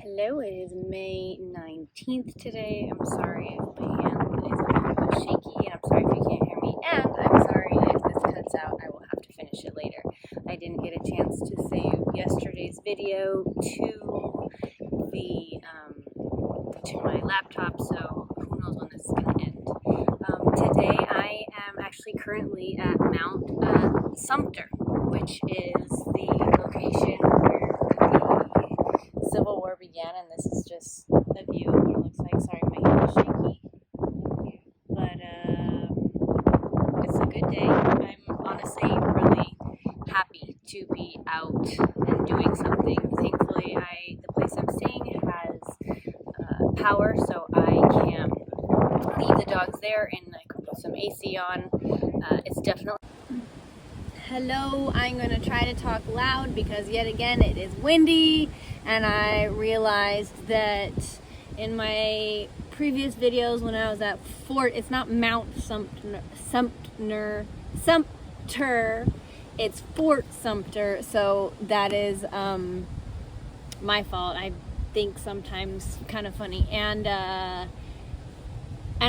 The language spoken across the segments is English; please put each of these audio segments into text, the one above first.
Hello, it is May 19th today. I'm sorry if my hand is a little bit shaky, and I'm sorry if you can't hear me, and I'm sorry if this cuts out. I will have to finish it later. I didn't get a chance to save yesterday's video to the to my laptop, so who knows when this is going to end. Today I am actually currently at Mount Sumter, which is the location where the Civil War began, and this is just a view of what it looks like. Sorry, my hand is shaky, but it's a good day. I'm honestly really happy to be out and doing something. Thankfully, the place I'm staying has power, so I can leave the dogs there and I can put some AC on. It's definitely... Hello, I'm going to try to talk loud because yet again it is windy, and I realized that in my previous videos when I was at Fort, it's not Mount Sumter, it's Fort Sumter, so that is my fault. I think sometimes kind of funny, and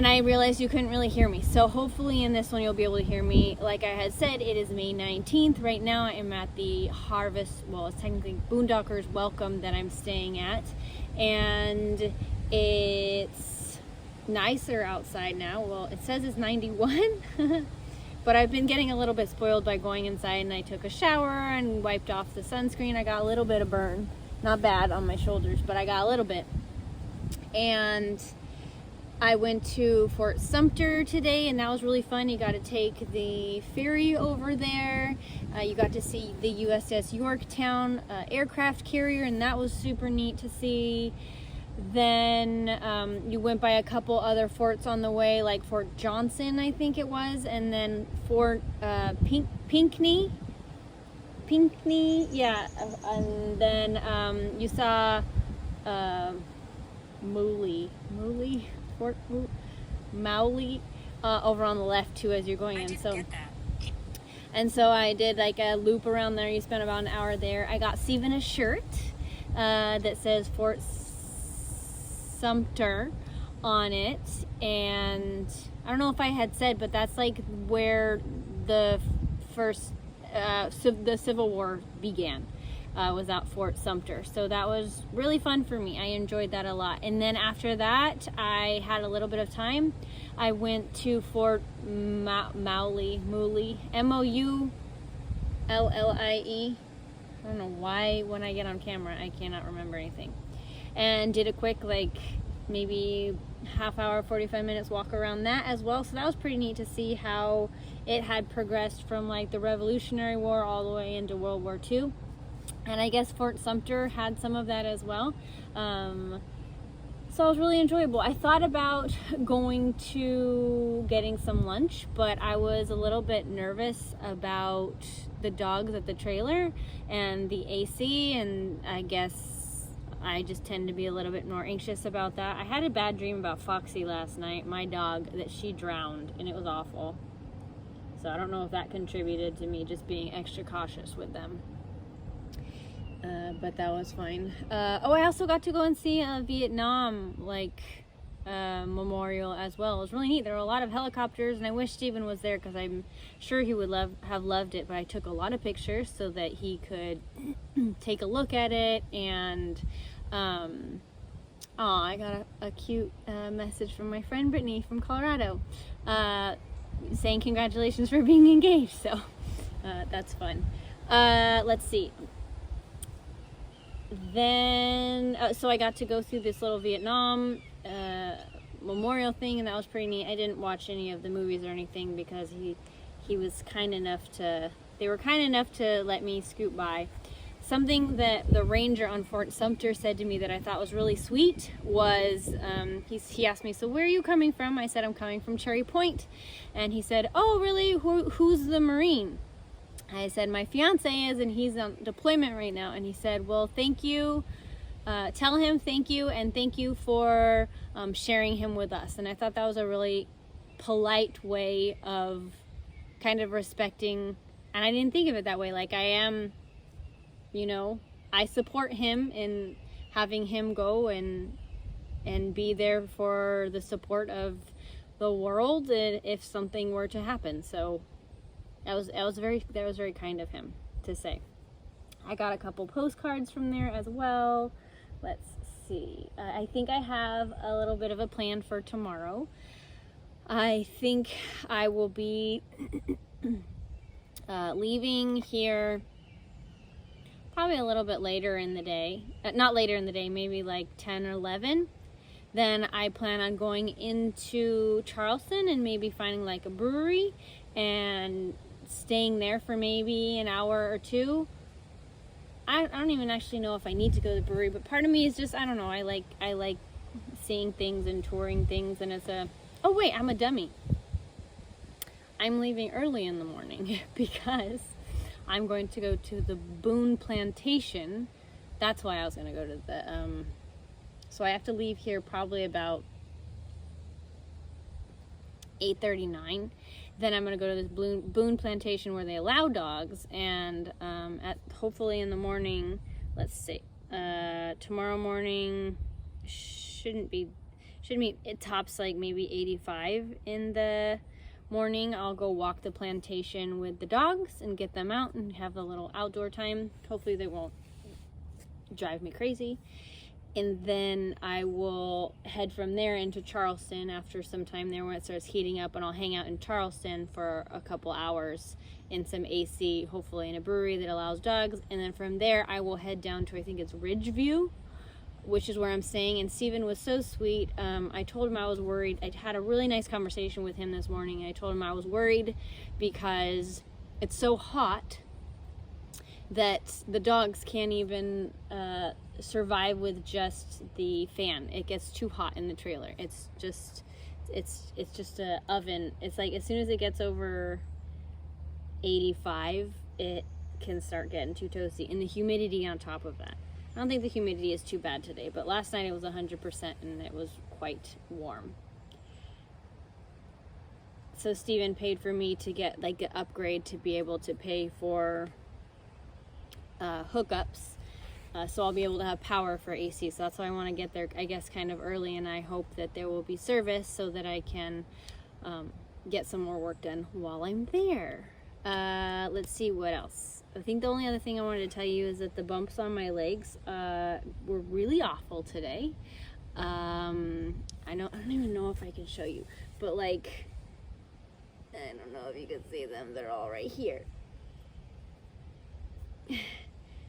I realized you couldn't really hear me. So hopefully in this one you'll be able to hear me. Like I had said, it is May 19th. Right now I am at the Harvest, well, it's technically Boondockers Welcome that I'm staying at. And it's nicer outside now. Well, it says it's 91. But I've been getting a little bit spoiled by going inside, and I took a shower and wiped off the sunscreen. I got a little bit of burn. Not bad on my shoulders, but I got a little bit. And I went to Fort Sumter today, and that was really fun. You got to take the ferry over there. You got to see the USS Yorktown aircraft carrier, and that was super neat to see. Then you went by a couple other forts on the way, like Fort Johnson, I think it was, and then Fort Pinckney, yeah. And then you saw Fort Mowley over on the left too as you're going in. So I did like a loop around there. You spent about an hour there. I got Steven a shirt that says Fort Sumter on it, and I don't know if I had said, but that's like where the first the Civil War began. Was at Fort Sumter, so that was really fun for me. I enjoyed that a lot. And then after that, I had a little bit of time. I went to Fort Mowley, M-O-U-L-L-I-E. I don't know why when I get on camera I cannot remember anything. And did a quick, like, maybe half hour, 45 minutes walk around that as well. So that was pretty neat to see how it had progressed from like the Revolutionary War all the way into World War II. And I guess Fort Sumter had some of that as well. So it was really enjoyable. I thought about going to getting some lunch, but I was a little bit nervous about the dogs at the trailer and the AC, and I guess I just tend to be a little bit more anxious about that. I had a bad dream about Foxy last night, my dog, that she drowned, and it was awful. So I don't know if that contributed to me just being extra cautious with them. But that was fine. I also got to go and see a Vietnam memorial as well. It was really neat. There were a lot of helicopters, and I wish Steven was there because I'm sure he would have loved it. But I took a lot of pictures so that he could take a look at it. And I got a cute message from my friend Brittany from Colorado saying congratulations for being engaged. So that's fun. Let's see. Then so I got to go through this little Vietnam memorial thing, and that was pretty neat. I didn't watch any of the movies or anything because he was kind enough to, they were kind enough to let me scoot by. Something that the ranger on Fort Sumter said to me that I thought was really sweet was he asked me, so where are you coming from? I said, I'm coming from Cherry Point. And he said, oh really, who's the Marine? I said, my fiance is, and he's on deployment right now. And he said, well, thank you. Tell him thank you, and thank you for sharing him with us. And I thought that was a really polite way of kind of respecting, and I didn't think of it that way. Like, I am, I support him in having him go and be there for the support of the world if something were to happen. So that was very kind of him to say. I got a couple postcards from there as well. Let's see. I think I have a little bit of a plan for tomorrow. I think I will be leaving here probably a little bit later in the day. Not later in the day, maybe like 10 or 11. Then I plan on going into Charleston and maybe finding like a brewery and staying there for maybe an hour or two. I don't even actually know if I need to go to the brewery, but part of me is just, I don't know, I like seeing things and touring things, and it's oh wait, I'm a dummy. I'm leaving early in the morning because I'm going to go to the Boone Plantation. That's why I was going to go to the, so I have to leave here probably about 8:39. Then I'm going to go to this Boone Plantation where they allow dogs, and hopefully in the morning, let's see, tomorrow morning it tops like maybe 85 in the morning. I'll go walk the plantation with the dogs and get them out and have a little outdoor time. Hopefully they won't drive me crazy. And then I will head from there into Charleston after some time there when it starts heating up, and I'll hang out in Charleston for a couple hours in some AC, hopefully in a brewery that allows dogs. And then from there I will head down to, I think it's Ridgeview, which is where I'm staying. And Steven was so sweet. I told him I was worried. I had a really nice conversation with him this morning. I told him I was worried because it's so hot that the dogs can't even survive with just the fan. It gets too hot in the trailer. It's just a oven. It's like as soon as it gets over 85, it can start getting too toasty, and the humidity on top of that. I don't think the humidity is too bad today, but last night it was 100% and it was quite warm. So Steven paid for me to get like an upgrade to be able to pay for hookups, so I'll be able to have power for AC. So that's why I want to get there, I guess, kind of early, and I hope that there will be service so that I can get some more work done while I'm there. Let's see what else. I think the only other thing I wanted to tell you is that the bumps on my legs were really awful today. I don't even know if I can show you, but like, I don't know if you can see them. They're all right here.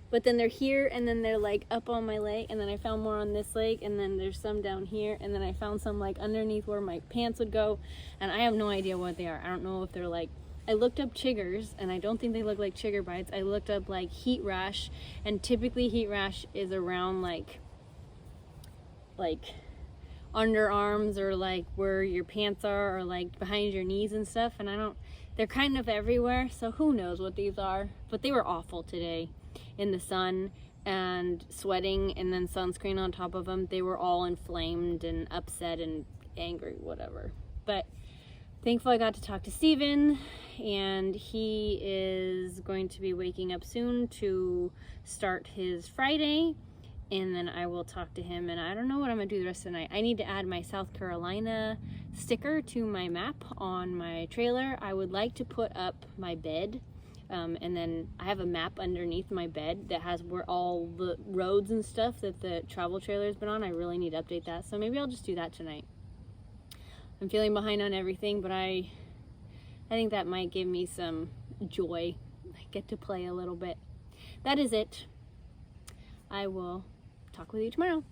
But then they're here, and then they're like up on my leg, and then I found more on this leg, and then there's some down here, and then I found some like underneath where my pants would go, and I have no idea what they are. I don't know if they're like, I looked up chiggers, and I don't think they look like chigger bites. I looked up like heat rash, and typically heat rash is around like underarms, or like where your pants are, or like behind your knees and stuff, and they're kind of everywhere, so who knows what these are. But they were awful today in the sun and sweating, and then sunscreen on top of them. They were all inflamed and upset and angry, whatever. But thankfully I got to talk to Steven, and he is going to be waking up soon to start his Friday, and then I will talk to him, and I don't know what I'm gonna do the rest of the night. I need to add my South Carolina sticker to my map on my trailer. I would like to put up my bed, and then I have a map underneath my bed that has where all the roads and stuff that the travel trailer has been on. I really need to update that, so maybe I'll just do that tonight. I'm feeling behind on everything, but I think that might give me some joy. I get to play a little bit. That is it. I will talk with you tomorrow.